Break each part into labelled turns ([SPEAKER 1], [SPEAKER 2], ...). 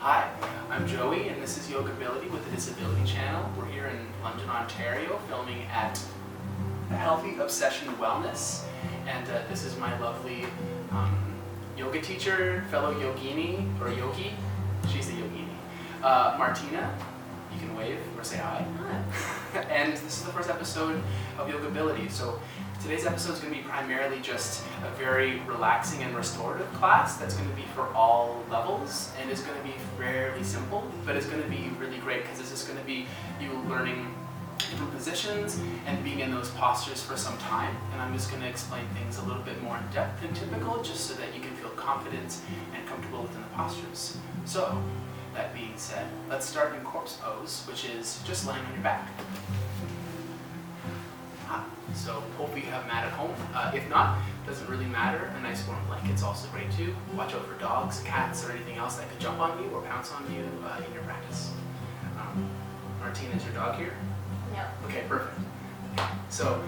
[SPEAKER 1] Hi, I'm Joey and this is YogaBility with the Disability Channel. We're here in London, Ontario, filming at Healthy Obsession Wellness. And this is my lovely yoga teacher, fellow yogini, or yogi. She's the yogini. Martina, you can wave or say hi.
[SPEAKER 2] Hi.
[SPEAKER 1] And this is the first episode of YogaBility. So today's episode is going to be primarily just a very relaxing and restorative class that's going to be for all levels, and it's going to be fairly simple, but it's going to be really great because this is going to be you learning different positions and being in those postures for some time. And I'm just going to explain things a little bit more in depth than typical, just so that you can feel confident and comfortable within the postures. So, that being said, let's start in corpse pose, which is just laying on your back. So hopefully you have a mat at home. If not, doesn't really matter. A nice warm blanket's also great too. Watch out for dogs, cats, or anything else that could jump on you or pounce on you in your practice. Martina, is your dog here?
[SPEAKER 2] No.
[SPEAKER 1] Okay, perfect. So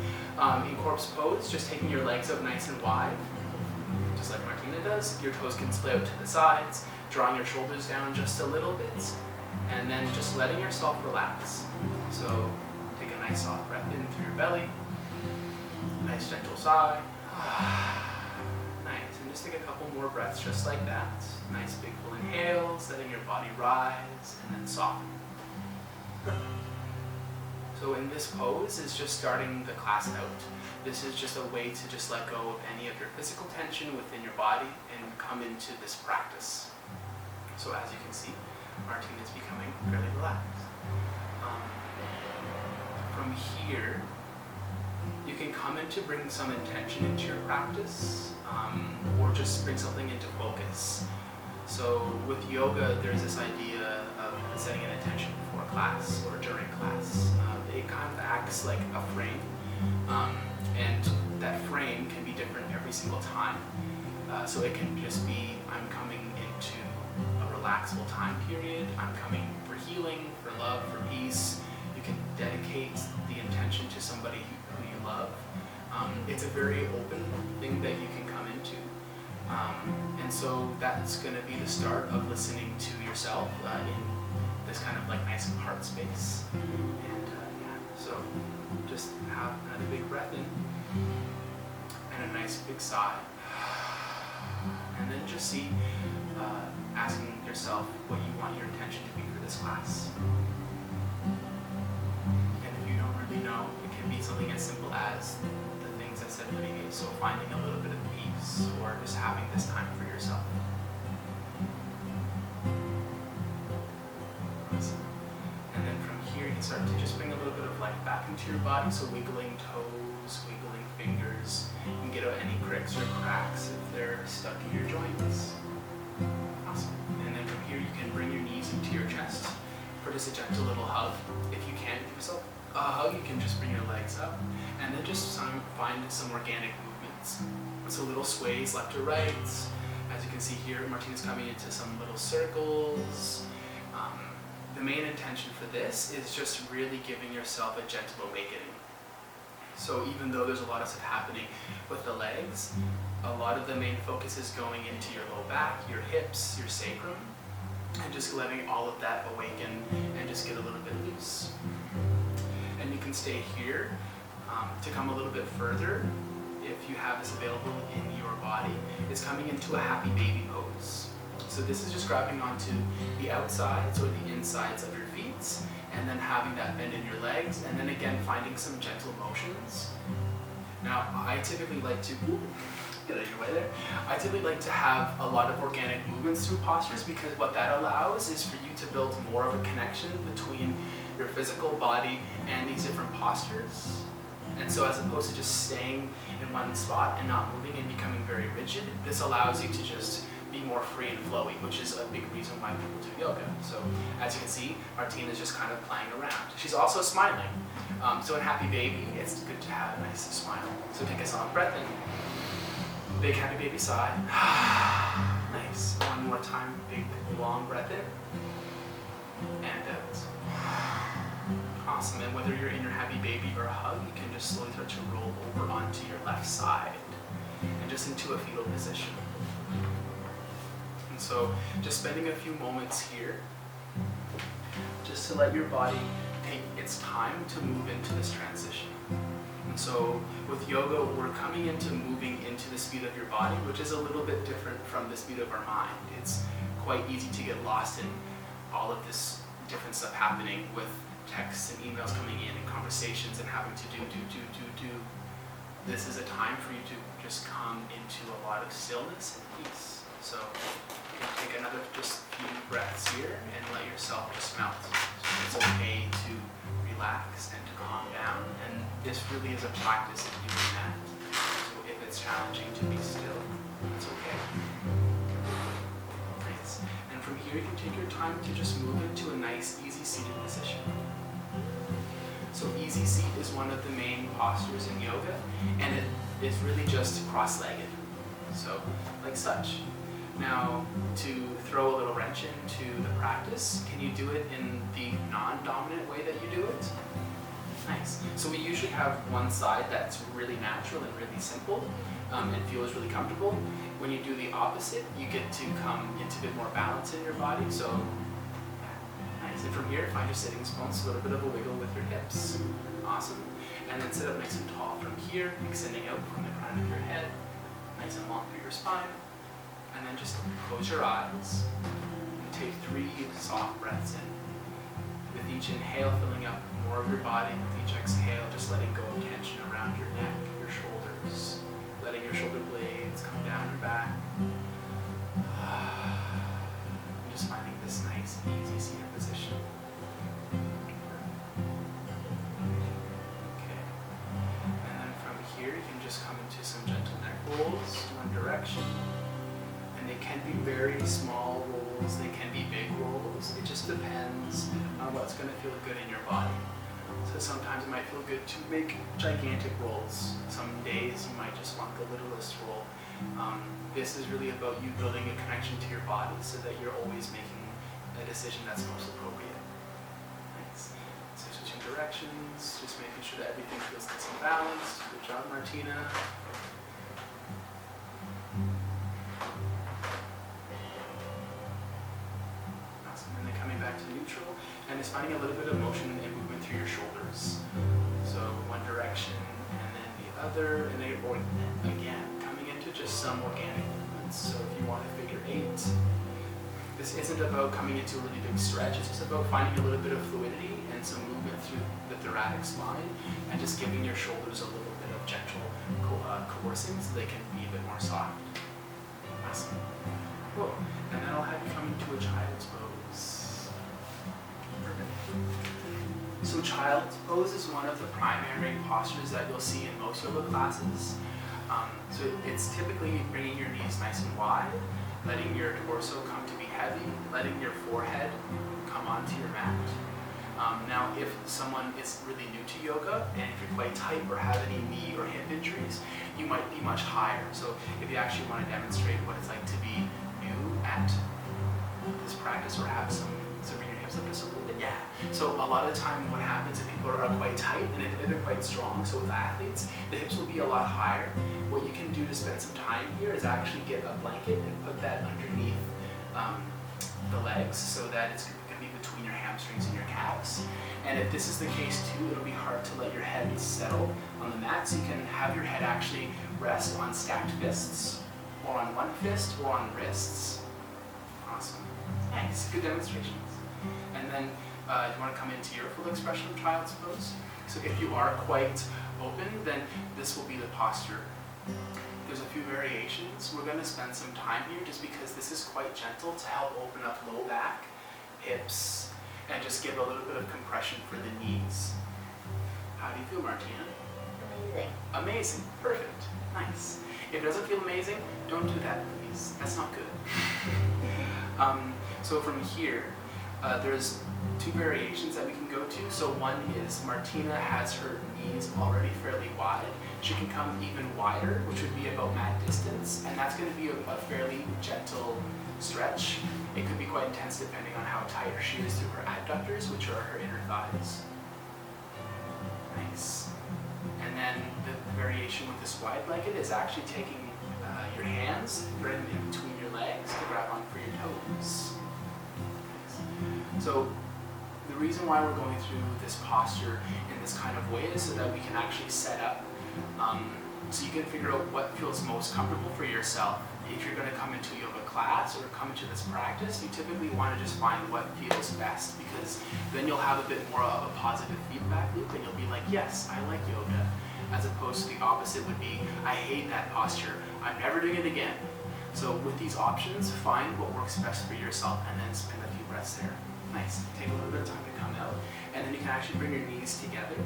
[SPEAKER 1] in corpse pose, just taking your legs out nice and wide, just like Martina does. Your toes can split out to the sides, drawing your shoulders down just a little bit, and then just letting yourself relax. So take a nice soft breath in through your belly. Nice gentle sigh. Nice, and just take a couple more breaths just like that. Nice big full inhales, letting your body rise and then soften. So in this pose is just starting the class out. This is just a way to just let go of any of your physical tension within your body and come into this practice. So as you can see, Martina is becoming fairly relaxed. From here, you can come in to bring some intention into your practice, or just bring something into focus. So with yoga, there's this idea of setting an intention before class or during class. It kind of acts like a frame, and that frame can be different every single time. So it can just be, I'm coming into a relaxable time period, I'm coming for healing, for love, for peace. You can dedicate the intention to somebody who you love. It's a very open thing that you can come into. And so that's going to be the start of listening to yourself in this kind of like nice heart space. And so just have another big breath in and a nice big sigh. And then just see, asking yourself what you want your intention to be for this class. And if you don't really know, it can be something as simple as the things I said previous, so finding a little bit of peace or just having this time for yourself. And then from here you can start to just bring a little bit of life back into your body, so wiggling toes, wiggling fingers. You can get out any cricks or cracks if they're stuck in your joints. Awesome. And then from here you can bring your knees into your chest for just a gentle little hug. If you can't give yourself a hug, you can just bring your legs up and then just find some organic movements. So little sways left or right. As you can see here, Martina's coming into some little circles. The main intention for this is just really giving yourself a gentle awakening. So even though there's a lot of stuff happening with the legs, a lot of the main focus is going into your low back, your hips, your sacrum, and just letting all of that awaken and just get a little bit loose. And you can stay here to come a little bit further if you have this available in your body. It's coming into a happy baby pose. So this is just grabbing onto the outsides or the insides of your feet and then having that bend in your legs, and then again finding some gentle motions. Now I typically like to get out of your way there. I typically like to have a lot of organic movements through postures, because what that allows is for you to build more of a connection between your physical body and these different postures. And so as opposed to just staying in one spot and not moving and becoming very rigid, this allows you to just be more free and flowy, which is a big reason why people do yoga. So as you can see, Martina's just kind of playing around. She's also smiling. So in Happy Baby, it's good to have a nice smile. So take a soft breath in. Big happy baby sigh. Nice. One more time, big long breath in. And out. Awesome. And whether you're in your happy baby or a hug, you can just slowly start to roll over onto your left side and just into a fetal position. So just spending a few moments here, just to let your body take its time to move into this transition. And so with yoga, we're coming into moving into the speed of your body, which is a little bit different from the speed of our mind. It's quite easy to get lost in all of this different stuff happening with texts and emails coming in and conversations and having to do. This is a time for you to just come into a lot of stillness and peace. So you can take another just few breaths here and let yourself just melt. So it's okay to relax and to calm down, and this really is a practice of doing that. So if it's challenging to be still, it's okay. Nice. And from here you can take your time to just move into a nice, easy seated position. So easy seat is one of the main postures in yoga, and it is really just cross-legged. So like such. Now, to throw a little wrench into the practice, can you do it in the non-dominant way that you do it? Nice. So we usually have one side that's really natural and really simple and feels really comfortable. When you do the opposite, you get to come into a bit more balance in your body. So nice. And from here, find your sitting bones, a little bit of a wiggle with your hips. Awesome. And then sit up nice and tall from here, extending out from the crown of your head, nice and long through your spine. And then just close your eyes and take 3 soft breaths in. With each inhale, filling up more of your body. With each exhale, just letting go of tension around your neck, your shoulders, letting your shoulder blades come down your back. Just finding this nice, easy seated position. Okay. And then from here, you can just come into some gentle neck rolls, one direction. And they can be very small rolls, they can be big rolls. It just depends on what's going to feel good in your body. So sometimes it might feel good to make gigantic rolls. Some days you might just want the littlest roll. This is really about you building a connection to your body so that you're always making a decision that's most appropriate. Nice. So switching directions, just making sure that everything feels nice and balanced. Good job, Martina. Back to neutral, and it's finding a little bit of motion and movement through your shoulders. So one direction and then the other, and then or again coming into just some organic movements. So if you want to figure 8, this isn't about coming into a really big stretch. It's just about finding a little bit of fluidity and some movement through the thoracic spine, and just giving your shoulders a little bit of gentle coercing so they can be a bit more soft. Awesome. Cool. And then I'll have you come into a child's pose. So child's pose is one of the primary postures that you'll see in most yoga classes. So it's typically bringing your knees nice and wide, letting your torso come to be heavy, letting your forehead come onto your mat. Now, if someone is really new to yoga, and if you're quite tight or have any knee or hip injuries, you might be much higher. So if you actually want to demonstrate what it's like to be new at this practice or have some bring your hips up just a little bit, yeah. So a lot of the time what happens if people are quite tight and if they're quite strong, so with athletes, the hips will be a lot higher. What you can do to spend some time here is actually get a blanket and put that underneath the legs so that it's going to be between your hamstrings and your calves. And if this is the case too, it'll be hard to let your head settle on the mat, so you can have your head actually rest on stacked fists, or on one fist, or on wrists. Awesome. Nice. Good demonstrations. And then you want to come into your full expression of child's pose. So if you are quite open, then this will be the posture. There's a few variations. We're going to spend some time here just because this is quite gentle to help open up low back, hips, and just give a little bit of compression for the knees. How do you feel, Martina?
[SPEAKER 2] Amazing.
[SPEAKER 1] Amazing. Perfect. Nice. If it doesn't feel amazing, don't do that, please. That's not good. So from here, there's 2 variations that we can go to. So one is Martina has her knees already fairly wide. She can come even wider, which would be about mat distance, and that's going to be a fairly gentle stretch. It could be quite intense depending on how tight she is through her adductors, which are her inner thighs. Nice. And then the variation with this wide blanket is actually taking your hands, right in between your legs to grab on for your toes. So the reason why we're going through this posture in this kind of way is so that we can actually set up, so you can figure out what feels most comfortable for yourself. If you're going to come into a yoga class or come into this practice, you typically want to just find what feels best, because then you'll have a bit more of a positive feedback loop and you'll be like, yes, I like yoga, as opposed to the opposite would be, I hate that posture, I'm never doing it again. So with these options, find what works best for yourself and then spend a few breaths there. Nice. Take a little bit of time to come out, and then you can actually bring your knees together.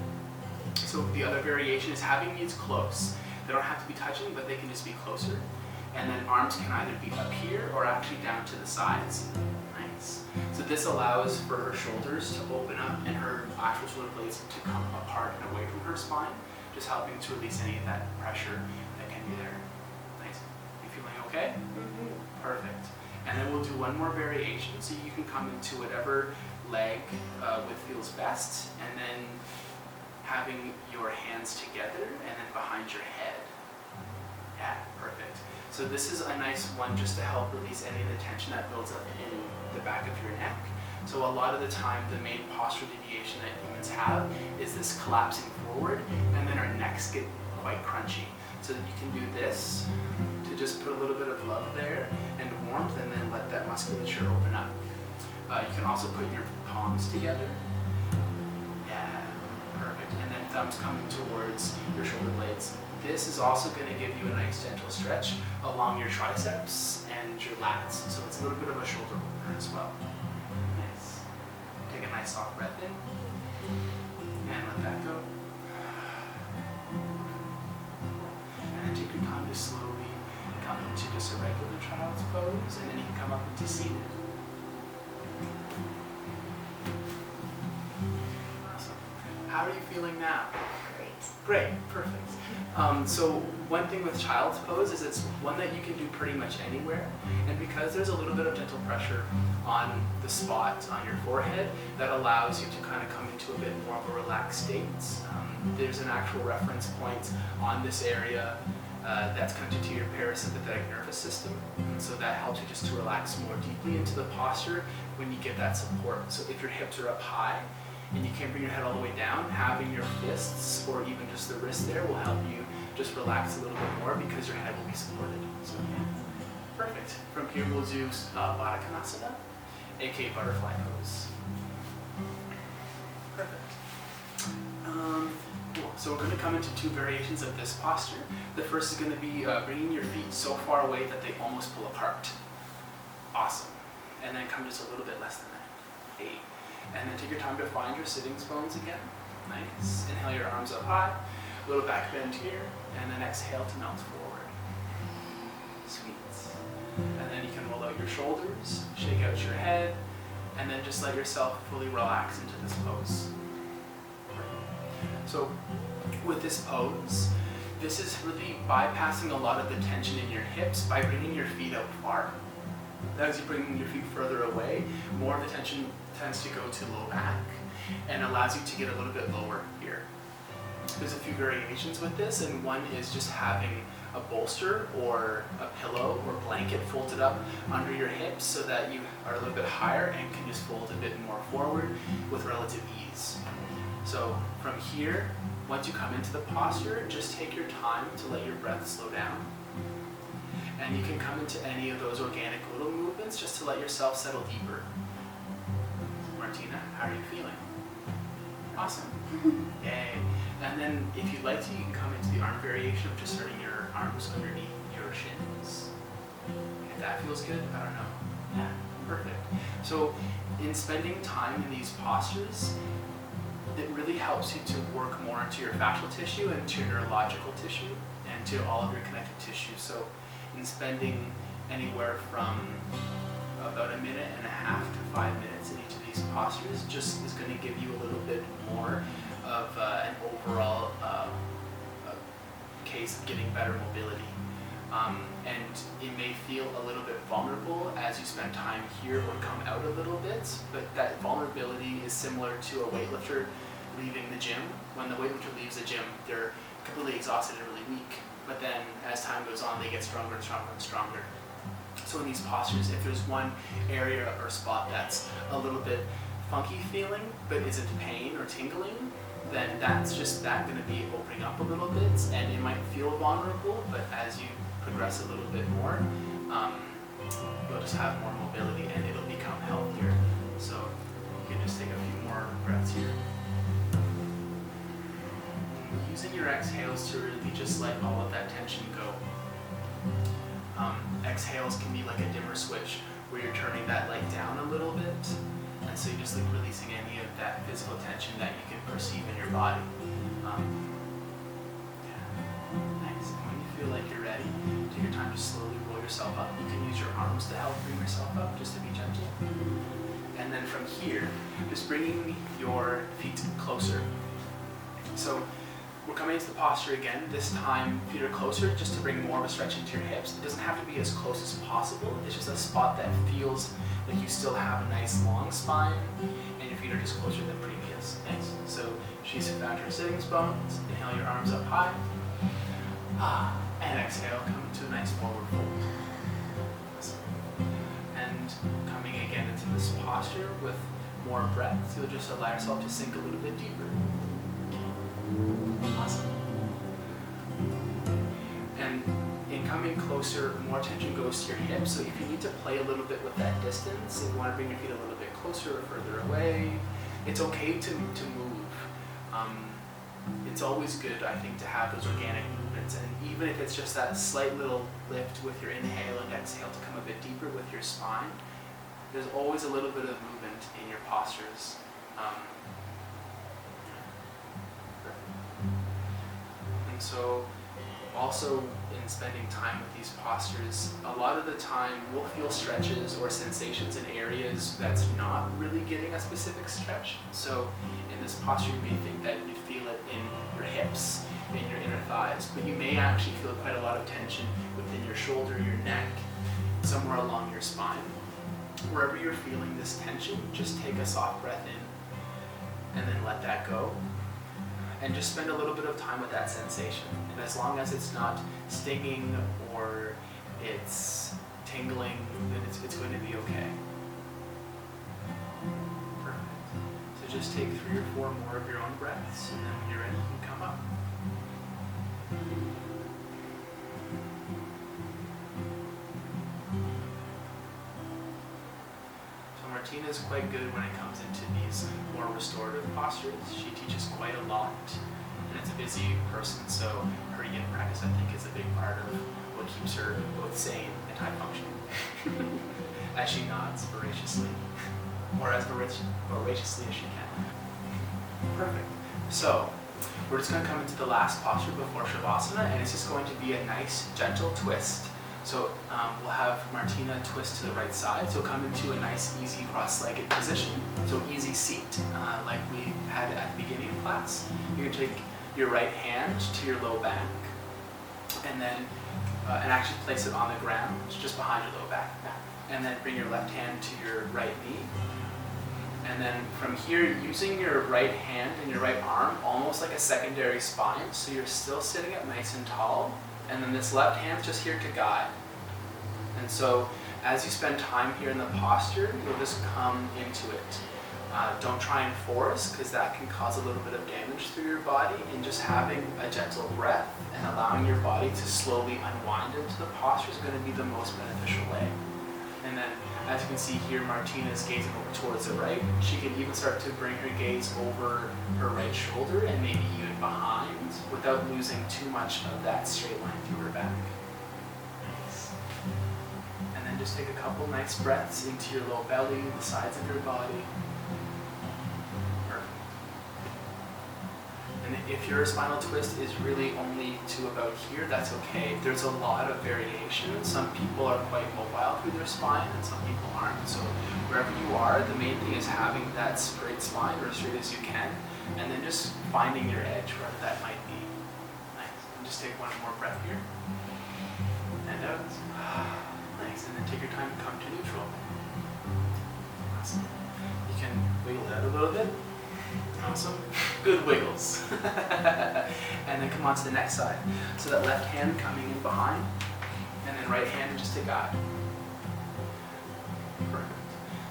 [SPEAKER 1] So the other variation is having knees close. They don't have to be touching, but they can just be closer. And then arms can either be up here or actually down to the sides. Nice. So this allows for her shoulders to open up and her actual shoulder blades to come apart and away from her spine, just helping to release any of that pressure that can be there. Nice. You feeling okay? Mm-hmm. Perfect. And then we'll do one more variation, so you can come into whatever leg feels best, and then having your hands together and then behind your head. Yeah, perfect. So this is a nice one just to help release any of the tension that builds up in the back of your neck. So a lot of the time, the main postural deviation that humans have is this collapsing forward, and then our necks get quite crunchy. So you can do this to just put a little bit of love there and warmth, and then let that musculature open up. You can also put your palms together. Yeah, perfect. And then thumbs coming towards your shoulder blades. This is also going to give you a nice gentle stretch along your triceps and your lats. So it's a little bit of a shoulder opener as well. Nice. Take a nice soft breath in and let that go. And then take your time to slowly come into just a regular child's pose, and then you can come up into seated. Awesome. How are you feeling now? Great, perfect. So one thing with child's pose is it's one that you can do pretty much anywhere, and because there's a little bit of gentle pressure on the spot on your forehead, that allows you to kind of come into a bit more of a relaxed state. There's an actual reference point on this area that's connected to your parasympathetic nervous system, and so that helps you just to relax more deeply into the posture when you get that support. So if your hips are up high and you can't bring your head all the way down, having your fists or even just the wrist there will help you just relax a little bit more, because your head will be supported. So yeah, perfect. From here we'll do Baddha Konasana, aka butterfly pose. Perfect. Cool. So we're going to come into two variations of this posture. The first is going to be bringing your feet so far away that they almost pull apart. Awesome. And then come just a little bit less than that. 8. And then take your time to find your sitting bones again. Nice. Inhale your arms up high, a little back bend here, and then exhale to melt forward. Sweet. And then you can roll out your shoulders, shake out your head, and then just let yourself fully relax into this pose. So with this pose, this is really bypassing a lot of the tension in your hips by bringing your feet out far. As you bring your feet further away, more of the tension tends to go to low back and allows you to get a little bit lower here. There's a few variations with this, and one is just having a bolster or a pillow or blanket folded up under your hips so that you are a little bit higher and can just fold a bit more forward with relative ease. So from here, once you come into the posture, just take your time to let your breath slow down. And you can come into any of those organic little movements just to let yourself settle deeper. Martina, how are you feeling? Awesome. Yay. And then if you'd like to, you can come into the arm variation of just starting your arms underneath your shins. If that feels good, I don't know. Yeah, perfect. So in spending time in these postures, it really helps you to work more into your fascial tissue and to your neurological tissue and to all of your connective tissue. So in spending anywhere from about 1.5 to 5 minutes in each of these postures just is going to give you a little bit more of an overall case of getting better mobility. And it may feel a little bit vulnerable as you spend time here or come out a little bit, but that vulnerability is similar to a weightlifter leaving the gym. When the weightlifter leaves the gym, they're completely exhausted and really weak. But then as time goes on, they get stronger and stronger and stronger. So in these postures, if there's one area or spot that's a little bit funky feeling, but isn't pain or tingling, then that's just that going to be opening up a little bit, and it might feel vulnerable, but as you progress a little bit more, you'll just have more mobility and it'll become healthier. So you can just take a few more breaths here. Using your exhales to really just let all of that tension go. Exhales can be like a dimmer switch where you're turning that light down a little bit, and so you're just like releasing any of that physical tension that you can perceive in your body. Nice. And when you feel like you're ready, take your time to slowly roll yourself up. You can use your arms to help bring yourself up, just to be gentle. And then from here, just bringing your feet closer. So we're coming into the posture again. This time, feet are closer, just to bring more of a stretch into your hips. It doesn't have to be as close as possible. It's just a spot that feels like you still have a nice long spine, and your feet are just closer than previous. Nice. So she's found her sitting bones. Inhale your arms up high. And exhale, come into a nice forward fold. And coming again into this posture with more breath, you'll just allow yourself to sink a little bit deeper. Awesome. And in coming closer, more attention goes to your hips. So if you need to play a little bit with that distance, if you want to bring your feet a little bit closer or further away, it's okay to move. It's always good, I think, to have those organic movements. And even if it's just that slight little lift with your inhale and exhale to come a bit deeper with your spine, there's always a little bit of movement in your postures. And so also in spending time with these postures, a lot of the time we'll feel stretches or sensations in areas that's not really getting a specific stretch. So in this posture you may think that you feel it in your hips, in your inner thighs, but you may actually feel quite a lot of tension within your shoulder, your neck, somewhere along your spine. Wherever you're feeling this tension, just take a soft breath in and then let that go. And just spend a little bit of time with that sensation. And as long as it's not stinging or it's tingling, then it's going to be okay. Perfect. So just take 3 or 4 more of your own breaths, and then when you're ready, you can come up. Martina's quite good when it comes into these more restorative postures. She teaches quite a lot, and it's a busy person, so her yin practice, I think, is a big part of what keeps her both sane and high functioning. As she nods voraciously, or as voraciously as she can. Perfect. So we're just going to come into the last posture before Shavasana, and it's just going to be a nice, gentle twist. So we'll have Martina twist to the right side. So come into a nice, easy cross-legged position. So easy seat, like we had at the beginning of class. You can take your right hand to your low back, and then and actually place it on the ground, just behind your low back. And then bring your left hand to your right knee. And then from here, using your right hand and your right arm almost like a secondary spine. So you're still sitting up nice and tall. And then this left hand's just here to guide. And so as you spend time here in the posture, you'll just come into it. Don't try and force, because that can cause a little bit of damage through your body. And just having a gentle breath and allowing your body to slowly unwind into the posture is going to be the most beneficial way. And then, as you can see here, Martina's gazing over towards the right. She can even start to bring her gaze over her right shoulder and maybe even behind, without losing too much of that straight line through her back. Nice. And then just take a couple nice breaths into your low belly, the sides of your body. Perfect. And if your spinal twist is really only to about here, that's okay. There's a lot of variation. Some people are quite mobile through their spine, and some people aren't. So wherever you are, the main thing is having that straight spine, or as straight as you can, and then just finding your edge, wherever that might be. Nice. And just take one more breath here. And out. Nice. And then take your time to come to neutral. Awesome. You can wiggle it out a little bit. Awesome. Good wiggles. And then come on to the next side. So that left hand coming in behind, and then right hand just to guide.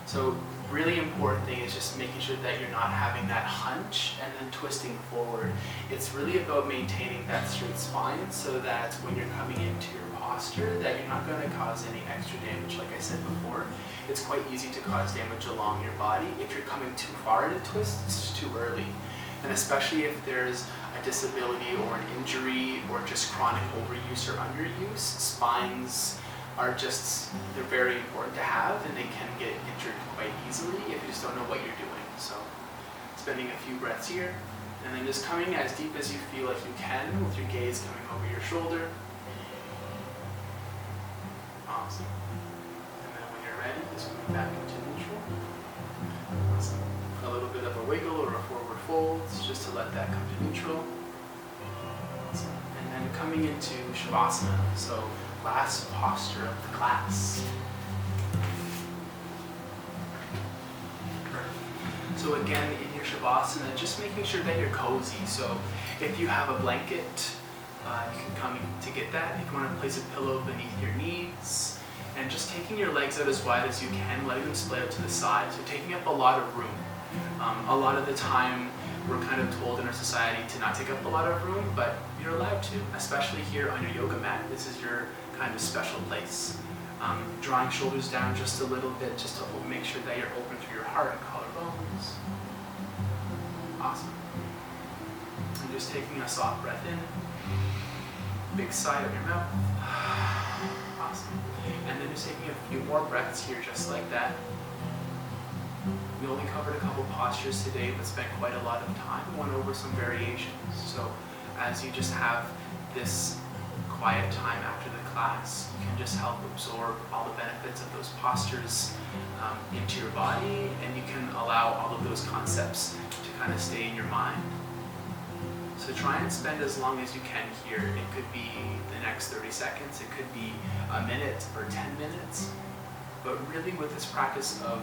[SPEAKER 1] So really important thing is just making sure that you're not having that hunch and then twisting forward. It's really about maintaining that straight spine so that when you're coming into your posture that you're not going to cause any extra damage. Like I said before, it's quite easy to cause damage along your body. If you're coming too far in a twist, it's too early. And especially if there's a disability or an injury or just chronic overuse or underuse, spines are just, they're very important to have, and they can get injured quite easily if you just don't know what you're doing. So spending a few breaths here, and then just coming as deep as you feel like you can with your gaze coming over your shoulder. Awesome. And then when you're ready, just coming back into neutral. Awesome. A little bit of a wiggle or a forward fold, just to let that come to neutral. Awesome. And then coming into Shavasana. So last posture of the class. So again, in your Shavasana, just making sure that you're cozy. So if you have a blanket, you can come to get that. If you want to place a pillow beneath your knees, and just taking your legs out as wide as you can, letting them splay out to the side. So taking up a lot of room. A lot of the time, we're kind of told in our society to not take up a lot of room, but you're allowed to, especially here on your yoga mat. This is your kind of special place. Drawing shoulders down just a little bit, just to make sure that you're open through your heart and collarbones. Awesome. And just taking a soft breath in, big sigh of your mouth. Awesome. And then just taking a few more breaths here, just like that. We only covered a couple postures today, but spent quite a lot of time. We went over some variations. So as you just have this quiet time after the class, you can just help absorb all the benefits of those postures into your body, and you can allow all of those concepts to kind of stay in your mind. So try and spend as long as you can here. It could be the next 30 seconds, it could be a minute or 10 minutes. But really with this practice of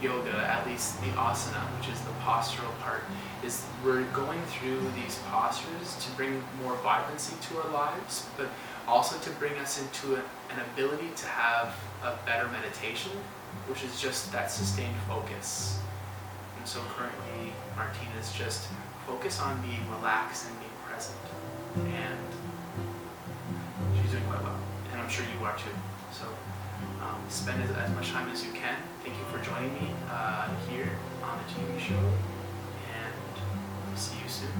[SPEAKER 1] yoga, at least the asana, which is the postural part, is we're going through these postures to bring more vibrancy to our lives, but also to bring us into an ability to have a better meditation, which is just that sustained focus. And so currently, Martina's just focus on being relaxed and being present. And she's doing quite well. And I'm sure you are too. So spend as much time as you can. Thank you for joining me here on the TV show. And see you soon.